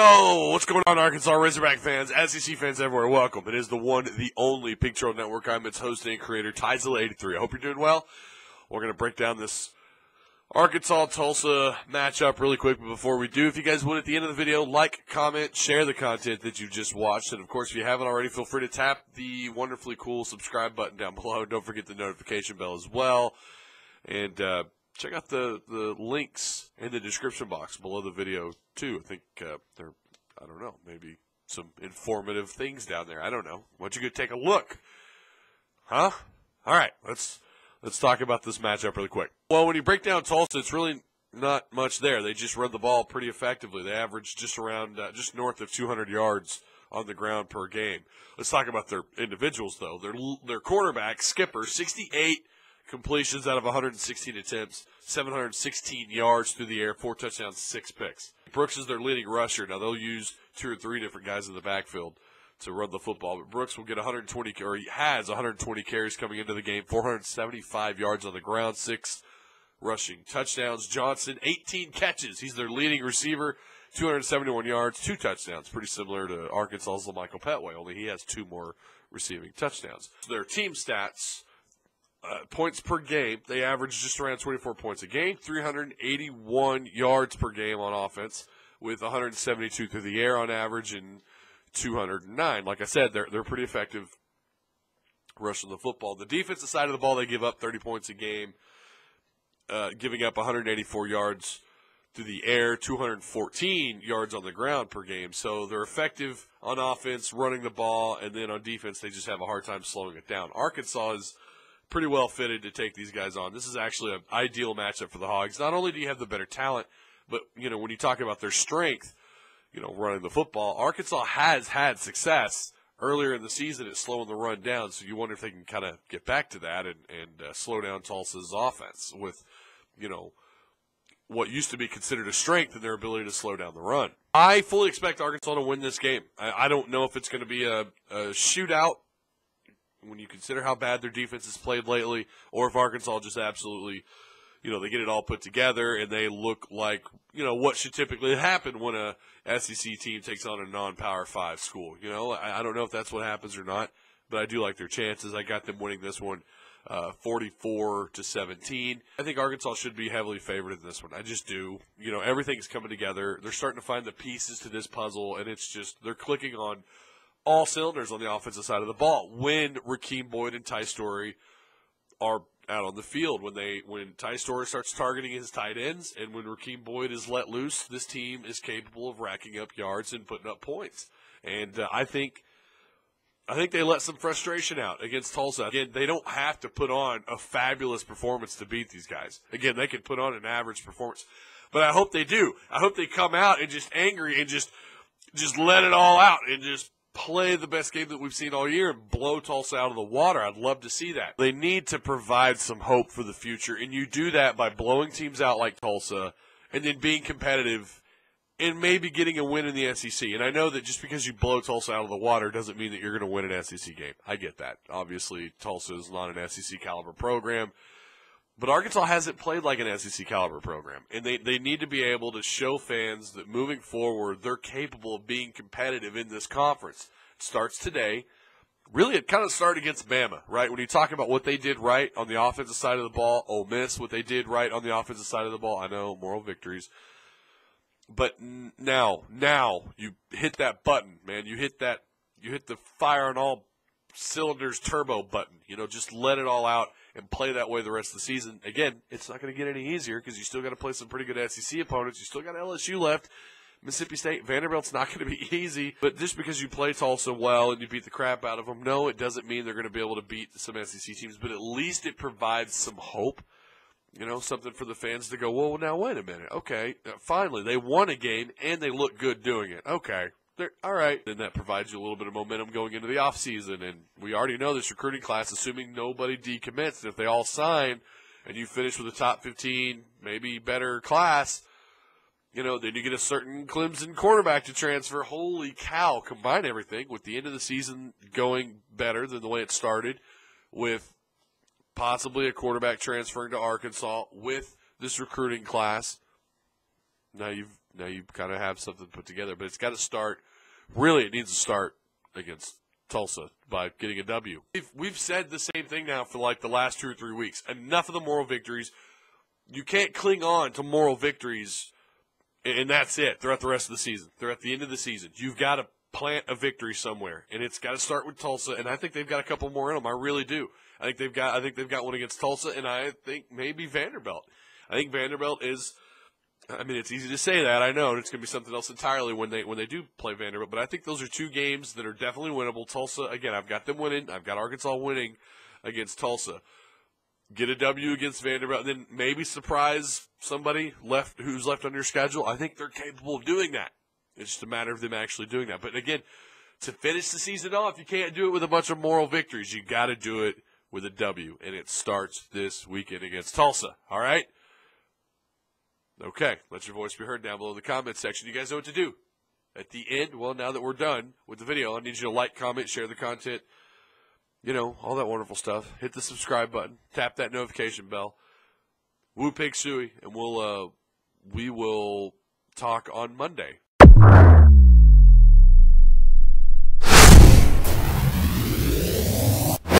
Yo, what's going on, Arkansas Razorback fans, SEC fans everywhere? Welcome. It is the one, the only Pink Trail Network. I'm its host and creator, Danyel. I hope you're doing well. We're going to break down this Arkansas-Tulsa matchup really quick. But before we do, if you guys would, at the end of the video, like, comment, share the content that you just watched. And, of course, if you haven't already, feel free to tap the wonderfully cool subscribe button down below. Don't forget the notification bell as well. And check out the links in the description box below the video, too. I think they're, I don't know, maybe some informative things down there. I don't know. Why don't you go take a look? Huh? All right, let's talk about this matchup really quick. Well, when you break down Tulsa, it's really not much there. They just run the ball pretty effectively. They average just around, just north of 200 yards on the ground per game. Let's talk about their individuals, though. Their quarterback, Skipper, 68 completions out of 116 attempts, 716 yards through the air, 4 touchdowns, 6 picks. Brooks is their leading rusher. Now, they'll use 2 or 3 different guys in the backfield to run the football, but Brooks will get 120, or he has 120 carries coming into the game, 475 yards on the ground, 6 rushing touchdowns. Johnson, 18 catches. He's their leading receiver, 271 yards, 2 touchdowns. Pretty similar to Arkansas's Michael Petway, only he has 2 more receiving touchdowns. Their team stats, points per game, they average just around 24 points a game, 381 yards per game on offense, with 172 through the air on average and 209. Like I said, they're pretty effective rushing the football. The defensive side of the ball, they give up 30 points a game, giving up 184 yards through the air, 214 yards on the ground per game. So they're effective on offense, running the ball, and then on defense, they just have a hard time slowing it down. Arkansas is pretty well fitted to take these guys on. This is actually an ideal matchup for the Hogs. Not only do you have the better talent, but, when you talk about their strength, running the football, Arkansas has had success earlier in the season at slowing the run down, so you wonder if they can kind of get back to that and slow down Tulsa's offense with, what used to be considered a strength in their ability to slow down the run. I fully expect Arkansas to win this game. I don't know if it's going to be a shootout when you consider how bad their defense has played lately, or if Arkansas just absolutely, they get it all put together and they look like, what should typically happen when a SEC team takes on a non-Power 5 school. I don't know if that's what happens or not, but I do like their chances. I got them winning this one 44-17. I think Arkansas should be heavily favored in this one. I just do. Everything's coming together. They're starting to find the pieces to this puzzle, and it's just they're clicking on all cylinders on the offensive side of the ball when Rakeem Boyd and Ty Storey are out on the field. When Ty Storey starts targeting his tight ends and when Rakeem Boyd is let loose, this team is capable of racking up yards and putting up points. And I think they let some frustration out against Tulsa. Again, they don't have to put on a fabulous performance to beat these guys. Again, they can put on an average performance. But I hope they do. I hope they come out and just angry and just let it all out and just play the best game that we've seen all year and blow Tulsa out of the water. I'd love to see that. They need to provide some hope for the future, and you do that by blowing teams out like Tulsa and then being competitive and maybe getting a win in the SEC. And I know that just because you blow Tulsa out of the water doesn't mean that you're going to win an SEC game. I get that. Obviously, Tulsa is not an SEC caliber program. But Arkansas hasn't played like an SEC caliber program, and they need to be able to show fans that moving forward they're capable of being competitive in this conference. It starts today. Really, it kind of started against Bama, right? When you talk about what they did right on the offensive side of the ball, Ole Miss, what they did right on the offensive side of the ball, I know, moral victories. But now you hit that button, man. You hit the fire on all cylinders turbo button. Just let it all out and play that way the rest of the season. Again, it's not going to get any easier because you still got to play some pretty good SEC opponents. You still got LSU left, Mississippi State, Vanderbilt's not going to be easy. But just because you play Tulsa well and you beat the crap out of them, no, it doesn't mean they're going to be able to beat some SEC teams. But at least it provides some hope, something for the fans to go, well, now wait a minute. Okay, finally, they won a game and they look good doing it. Okay. All right. Then that provides you a little bit of momentum going into the offseason. And we already know this recruiting class, assuming nobody decommits, and if they all sign and you finish with a top 15, maybe better class, then you get a certain Clemson quarterback to transfer. Holy cow, combine everything with the end of the season going better than the way it started, with possibly a quarterback transferring to Arkansas with this recruiting class. Now Now you kind of have something put together, but it's got to start. Really, it needs to start against Tulsa by getting a W. We've said the same thing now for like the last 2 or 3 weeks. Enough of the moral victories. You can't cling on to moral victories, and that's it throughout the rest of the season. They're at the end of the season. You've got to plant a victory somewhere, and it's got to start with Tulsa. And I think they've got a couple more in them. I really do. I think they've got one against Tulsa, and I think maybe Vanderbilt. I think Vanderbilt is. I mean, it's easy to say that. I know it's going to be something else entirely when they do play Vanderbilt. But I think those are 2 games that are definitely winnable. Tulsa, again, I've got them winning. I've got Arkansas winning against Tulsa. Get a W against Vanderbilt, and then maybe surprise somebody who's left on your schedule. I think they're capable of doing that. It's just a matter of them actually doing that. But again, to finish the season off, you can't do it with a bunch of moral victories. You got to do it with a W, and it starts this weekend against Tulsa. All right? Okay, let your voice be heard down below in the comment section. You guys know what to do. At the end, well, now that we're done with the video, I need you to like, comment, share the content. You know, all that wonderful stuff. Hit the subscribe button. Tap that notification bell. Woo Pig Suey, and we will talk on Monday.